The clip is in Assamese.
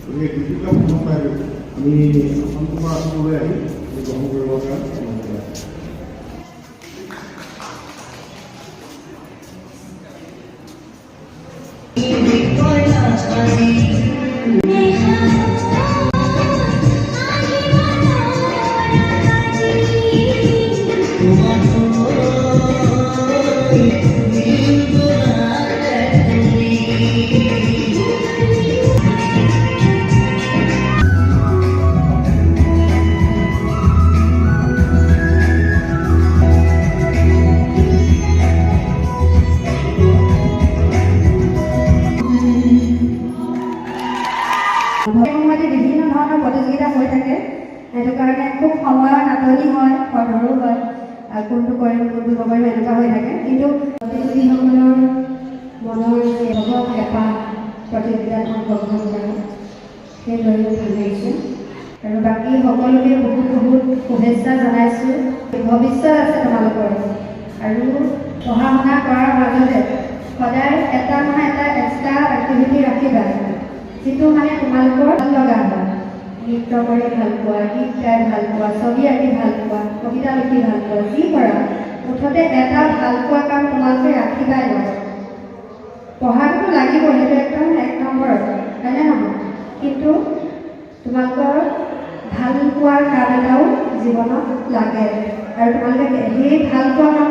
গতিকে দুটুকা সময় পাই আমি আসনটোৰ পৰা আসনলৈ আহি গ্ৰহণ কৰিবৰ কাৰণে অনুৰোধ জনাইছোঁ। বিভিন্ন ধৰণৰ প্ৰতিযোগিতা হৈ থাকে, সেইটো কাৰণে খুব সময়ৰ নাটনি হয়, খৰধৰো হয়, কোনটো কৰিম কোনটো নকৰিম এনেকুৱা হৈ থাকে। কিন্তু প্ৰতিযোগীসকলৰ মনৰ হেঁপাহ প্ৰতিযোগিতাত অংশগ্ৰহণ কৰা সেই লৈ ভাল লাগিছে। আৰু বাকী সকলোকে বহুত বহুত শুভেচ্ছা জনাইছোঁ। ভৱিষ্যত আছে তোমালোকৰ, আৰু পঢ়া শুনা কৰাৰ মাজতে সদায় এটা নহয় এটা এক্সট্ৰা এক্টিভিটি ৰাখিবা, যিটো মানে তোমালোকৰ ভাল লগা হয়। নৃত্য কৰি ভাল পোৱা, গীত গাই ভাল পোৱা, ছবি আঁকি ভাল পোৱা, কবিতা লিখি ভাল পোৱা, যি কৰা মুঠতে এটা ভাল পোৱা কাম তোমালোকে ৰাখিবাই লাগে। পঢ়াটো লাগিব, সেইটো একদম 1 নম্বৰ, হয়নে নহয়? কিন্তু তোমালোকৰ ভাল পোৱাৰ কাম এটাও জীৱনত লাগে, আৰু তোমালোকে সেই ভাল পোৱা কাম